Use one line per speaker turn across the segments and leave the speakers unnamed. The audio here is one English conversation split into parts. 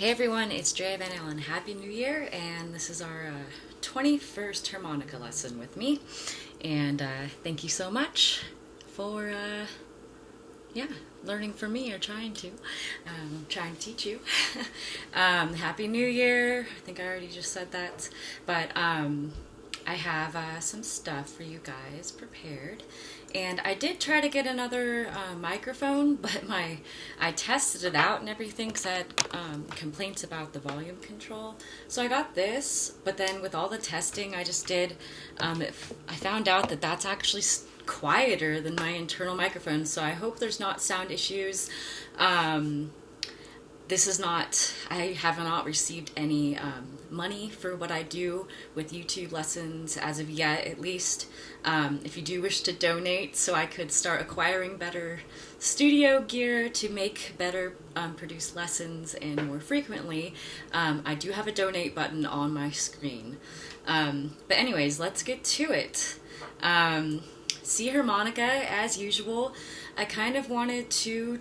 Hey everyone, it's Drea Van Allen. Happy New Year, and this is our 21st harmonica lesson with me. And thank you so much for, yeah, learning from me or trying to teach you. Happy New Year. I think I already just said that. But I have some stuff for you guys prepared. And I did try to get another microphone, but I tested it out and everything because I had complaints about the volume control. So I got this, but then with all the testing I just did, I found out that that's actually quieter than my internal microphone. So I hope there's not sound issues. This is not, I have not received any money for what I do with YouTube lessons as of yet, at least. If you do wish to donate so I could start acquiring better studio gear to make better produced lessons and more frequently, I do have a donate button on my screen. But anyways, let's get to it. C harmonica, as usual. I kind of wanted to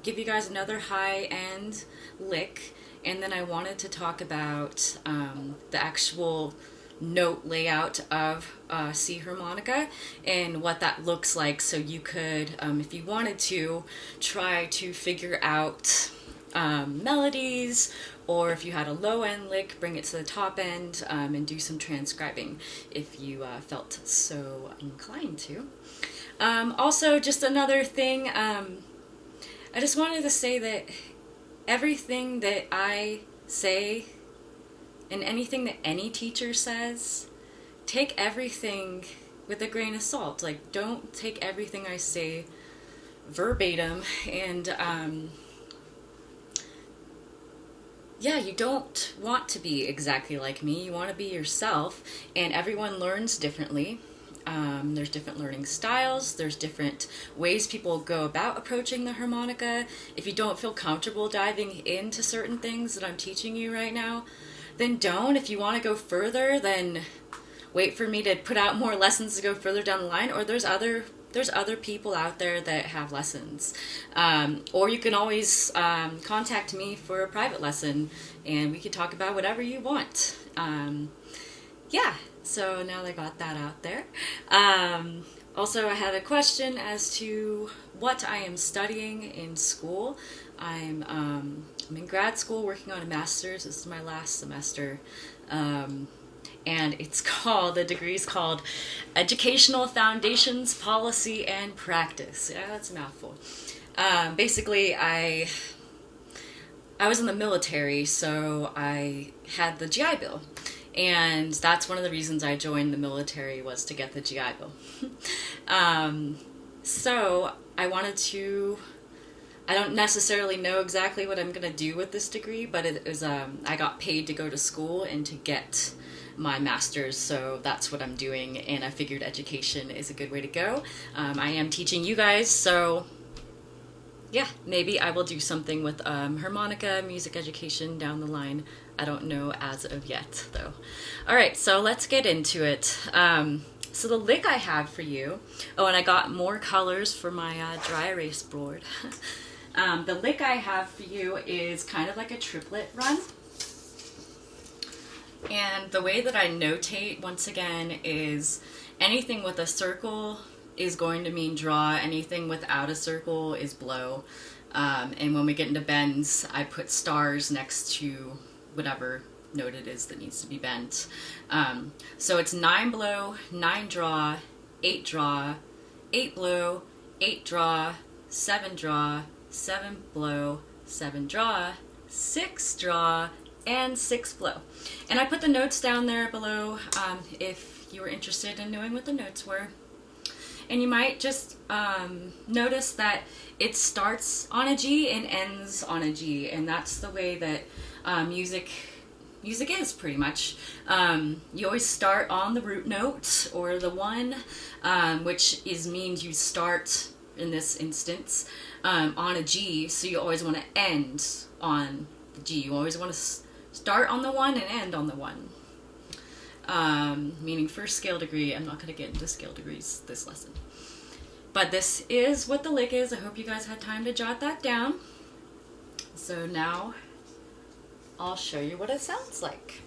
give you guys another high-end lick, and then I wanted to talk about the actual note layout of C harmonica and what that looks like, so you could, if you wanted to, try to figure out melodies, or if you had a low-end lick, bring it to the top end and do some transcribing if you felt so inclined to. Also, just another thing, I just wanted to say that everything that I say and anything that any teacher says, take everything with a grain of salt. Like, don't take everything I say verbatim, and yeah, you don't want to be exactly like me. You want to be yourself, and everyone learns differently. There's different learning styles, there's different ways people go about approaching the harmonica. If you don't feel comfortable diving into certain things that I'm teaching you right now, then don't. If you want to go further, then wait for me to put out more lessons to go further down the line, or there's other people out there that have lessons. Or you can always contact me for a private lesson, and we can talk about whatever you want. Yeah, so now that I got that out there. Also, I had a question as to what I am studying in school. I'm in grad school working on a master's. This is my last semester. And the degree's called Educational Foundations, Policy, and Practice. Yeah, that's a mouthful. Basically, I was in the military, so I had the GI Bill. And that's one of the reasons I joined the military, was to get the GI Bill. So I wanted to, I don't necessarily know exactly what I'm going to do with this degree, but it was, I got paid to go to school and to get my master's, so that's what I'm doing, and I figured education is a good way to go. I am teaching you guys, so yeah, maybe I will do something with harmonica, music education down the line. I don't know as of yet, though. Alright, so let's get into it. So the lick I have for you, oh, and I got more colors for my dry erase board. The lick I have for you is kind of like a triplet run. And the way that I notate, once again, is anything with a circle is going to mean draw, anything without a circle is blow. And when we get into bends, I put stars next to whatever note it is that needs to be bent. So it's 9 blow, 9 draw, 8 draw, 8 blow, 8 draw, 7 draw, 7 blow, 7 draw, 6 draw, and 6 blow. And I put the notes down there below if you were interested in knowing what the notes were. And you might just notice that it starts on a G and ends on a G, and that's the way that music is, pretty much. You always start on the root note, or the one, which means you start, in this instance, on a G, so you always want to end on the G. You always want to start on the one and end on the one. Meaning first scale degree. I'm not going to get into scale degrees this lesson. But this is what the lick is. I hope you guys had time to jot that down. So now I'll show you what it sounds like.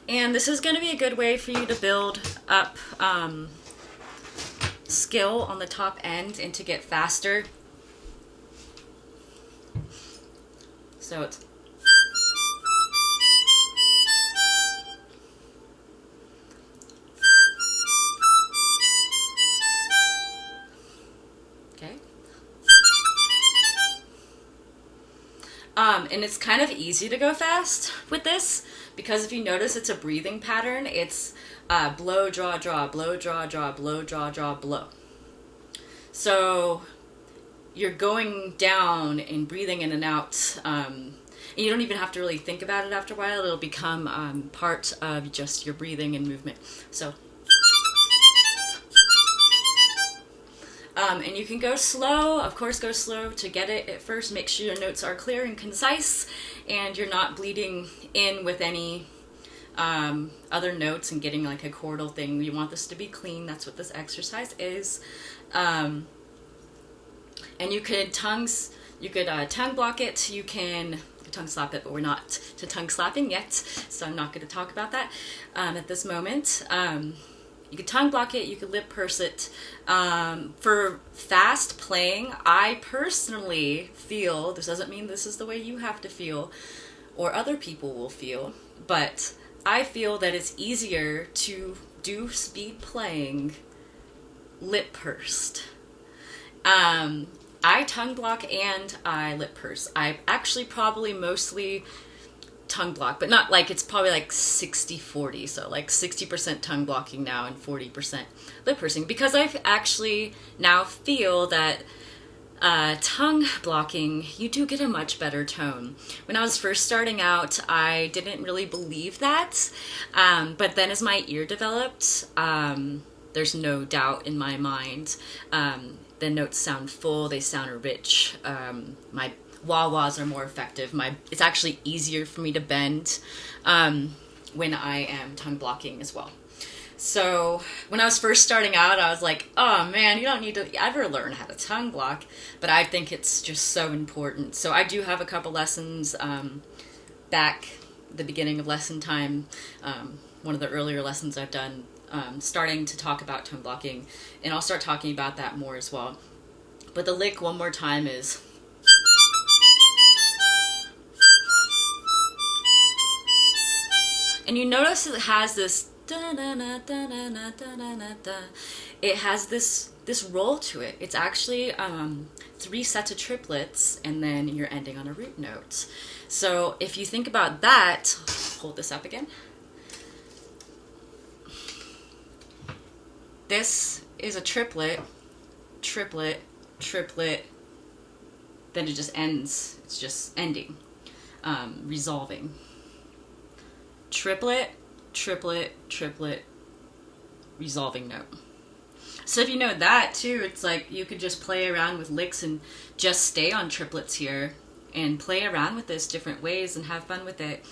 And this is going to be a good way for you to build up skill on the top end and to get faster. So it's okay. And it's kind of easy to go fast with this because if you notice it's a breathing pattern, it's blow, draw, draw, blow, draw, draw, blow, draw, draw, blow. So you're going down and breathing in and out. And you don't even have to really think about it after a while. It'll become part of just your breathing and movement. So, and you can go slow. Of course, go slow to get it at first. Make sure your notes are clear and concise and you're not bleeding in with any other notes and getting like a chordal thing. You want this to be clean. That's what this exercise is. And you could tongue block it. You can tongue slap it, but we're not to tongue slapping yet, so I'm not going to talk about that at this moment. You could tongue block it. You could lip purse it. For fast playing, I personally feel, this doesn't mean this is the way you have to feel or other people will feel, but I feel that it's easier to do speed playing lip pursed. I tongue block and I lip purse. I actually probably mostly tongue block, but not like, it's probably like 60-40, so like 60% tongue blocking now and 40% lip pursing, because I actually now feel that tongue blocking, you do get a much better tone. When I was first starting out, I didn't really believe that, but then as my ear developed, there's no doubt in my mind. The notes sound full, they sound rich. My wah-wahs are more effective. It's actually easier for me to bend when I am tongue blocking as well. So when I was first starting out, I was like, oh man, you don't need to ever learn how to tongue block, but I think it's just so important. So I do have a couple lessons back at the beginning of lesson time, one of the earlier lessons I've done, starting to talk about tongue blocking, and I'll start talking about that more as well. But the lick one more time is, and you notice it has this it has this roll to it. It's actually 3 sets of triplets, and then you're ending on a root note. So if you think about that, hold this up again. This is a triplet, triplet, triplet, then it just ends. It's just ending, resolving. Triplet, triplet, triplet, resolving note. So if you know that too, it's like you could just play around with licks and just stay on triplets here and play around with this different ways and have fun with it.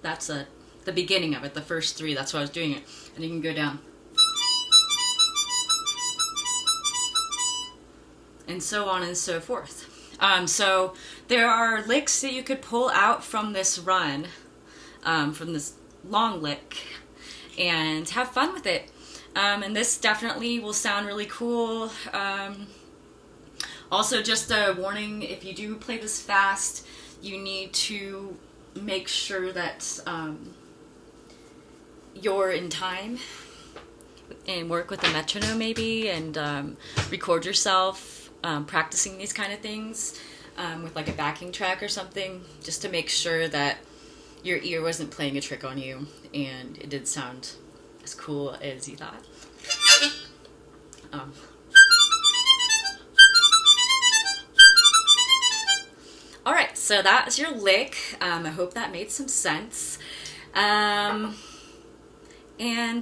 That's the beginning of it, the first 3, that's why I was doing it. And you can go down. And so on and so forth. So there are licks that you could pull out from this run, from this long lick, and have fun with it. And this definitely will sound really cool. Also, just a warning, if you do play this fast, you need to make sure that you're in time and work with a metronome maybe, and record yourself practicing these kind of things with like a backing track or something, just to make sure that your ear wasn't playing a trick on you and it did sound as cool as you thought. Alright, so that's your lick. I hope that made some sense. And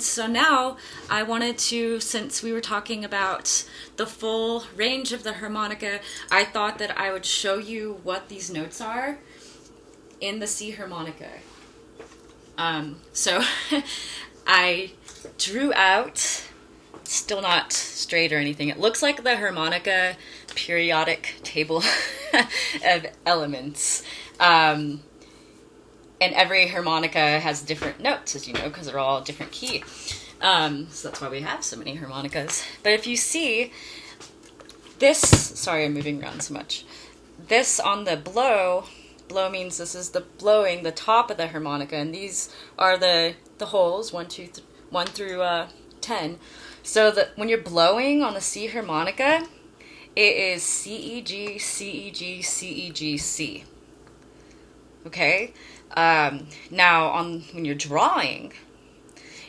so now I wanted to, since we were talking about the full range of the harmonica, I thought that I would show you what these notes are in the C harmonica. So I drew out still not straight or anything. It looks like the harmonica periodic table of elements. And every harmonica has different notes, as you know, because they're all different key. So that's why we have so many harmonicas. But if you see this, sorry I'm moving around so much. This on the blow means this is the blowing, the top of the harmonica, and these are the holes, 1 through 10. So that when you're blowing on the C harmonica, it is C, E, G, C, E, G, C, E, G, C. Okay? Now, when you're drawing,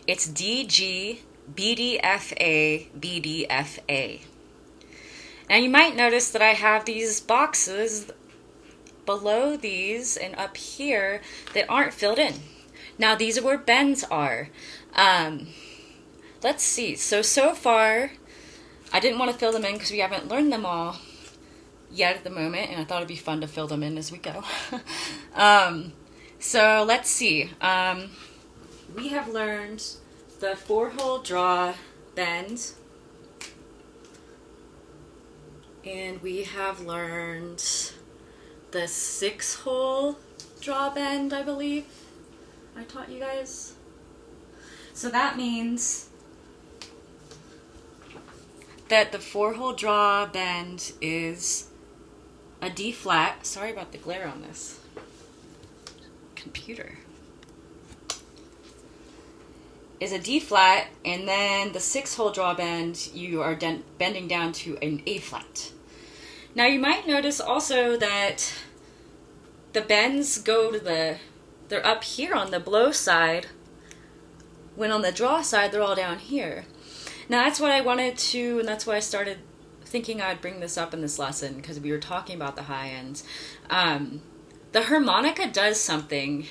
it's D, G, B, D, F, A, B, D, F, A. Now, you might notice that I have these boxes below these and up here that aren't filled in. Now, these are where bends are. Let's see. So far, I didn't want to fill them in because we haven't learned them all yet at the moment, and I thought it'd be fun to fill them in as we go. So let's see. We have learned the 4-hole draw bend, and we have learned the 6-hole draw bend, I believe I taught you guys. So that means that the 4-hole draw bend is a D flat. Sorry about the glare on this computer. Is a D flat, and then the 6-hole draw bend, you are bending down to an A flat. Now you might notice also that the bends go to they're up here on the blow side, when on the draw side they're all down here. Now that's what I wanted to, and that's why I started thinking I'd bring this up in this lesson, because we were talking about the high ends. The harmonica does something.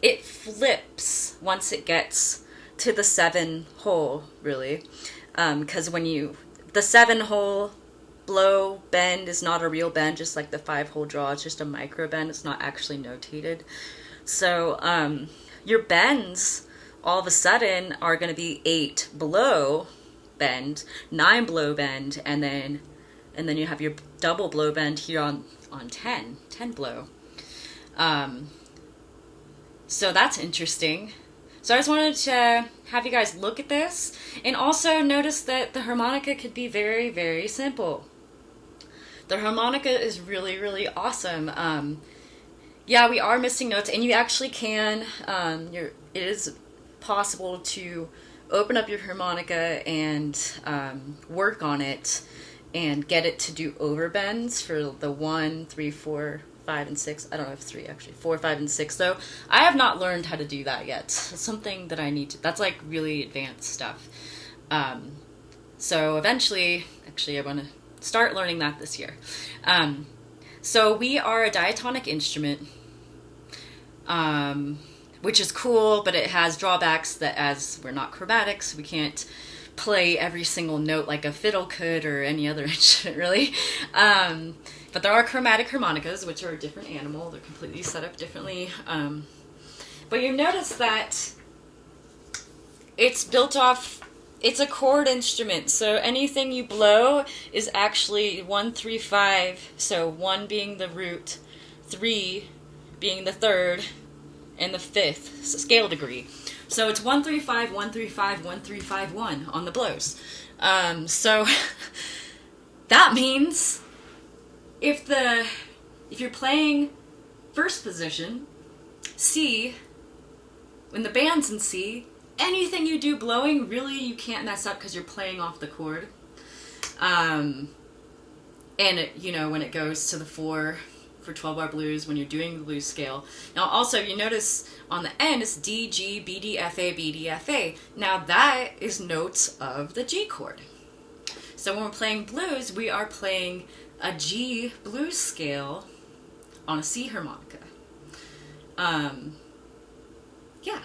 It flips once it gets to the 7-hole, really, because when the 7-hole blow bend is not a real bend, just like the 5-hole draw. It's just a micro bend. It's not actually notated. So your bends all of a sudden are going to be 8 blow bend, 9 blow bend, and then you have your double blow bend here on 10 blow. So that's interesting. So I just wanted to have you guys look at this, and also notice that the harmonica could be very, very simple. The harmonica is really, really awesome. Yeah, we are missing notes, and you actually can, it is possible to open up your harmonica and work on it and get it to do overbends for the 1, 3, 4, 5, and 6. I don't know if 3 actually. 4, 5, and 6 though. I have not learned how to do that yet. It's something that I need to. That's like really advanced stuff. So eventually, actually, I want to start learning that this year. So we are a diatonic instrument, which is cool, but it has drawbacks that, as we're not chromatics, we can't play every single note like a fiddle could or any other instrument, really. But there are chromatic harmonicas, which are a different animal. They're completely set up differently. But you notice that it's built off, it's a chord instrument. So anything you blow is actually 1, 3, 5. So 1 being the root, 3 being the third, and the 5th scale degree. So it's 1, 3, 5, 1, 3, 5, 1, 3, 5, 1 on the blows. So that means if you're playing first position, C, when the band's in C, anything you do blowing, really you can't mess up because you're playing off the chord. And it, when it goes to the 4 for 12-bar blues, when you're doing the blues scale. Now also, you notice on the end it's D, G, B, D, F, A, B, D, F, A. Now that is notes of the G chord. So when we're playing blues, we are playing a G blues scale on a C harmonica. Yeah.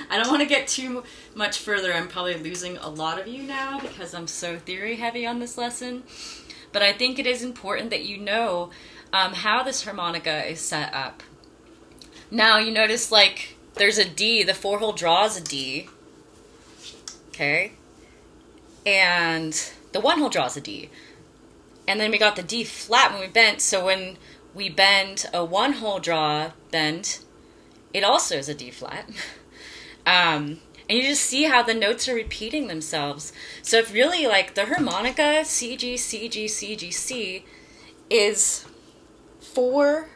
I don't want to get too much further. I'm probably losing a lot of you now because I'm so theory heavy on this lesson. But I think it is important that you know how this harmonica is set up. Now you notice there's a D, the 4-hole draw is a D. Okay? and the 1 hole draw is a D. And then we got the D flat when we bent, so when we bend a 1 hole draw bend, it also is a D flat. And you just see how the notes are repeating themselves. So if really, like, the harmonica, C, G, C, G, C, G, C, is 4,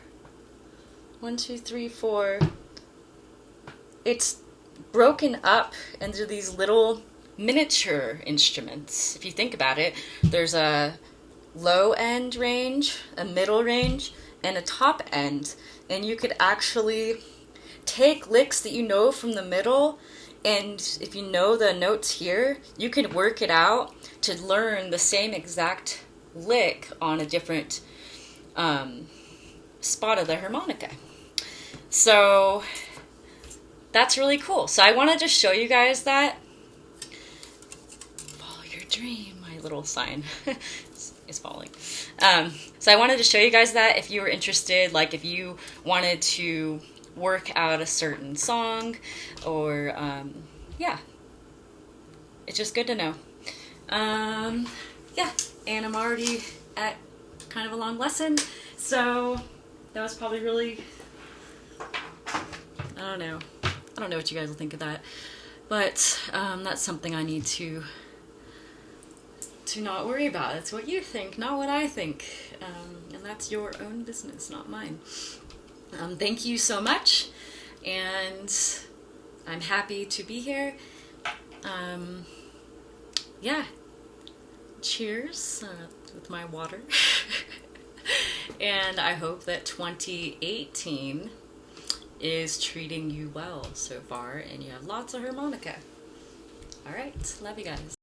1, 2, 3, 4. It's broken up into these little miniature instruments. If you think about it, there's a low end range, a middle range, and a top end. And you could actually take licks that you know from the middle, and if you know the notes here, you can work it out to learn the same exact lick on a different spot of the harmonica. So that's really cool. So I want to just show you guys that. Follow your dream, my little sign is falling. So I wanted to show you guys that if you were interested, like if you wanted to work out a certain song, or yeah, it's just good to know. Yeah, and I'm already at kind of a long lesson, so that was probably really, I don't know what you guys will think of that, but that's something I need to not worry about. It's what you think, not what I think, and that's your own business, not mine. Thank you so much, and I'm happy to be here. Yeah, cheers with my water. And I hope that 2018 is treating you well so far, and you have lots of harmonica. All right, love you guys.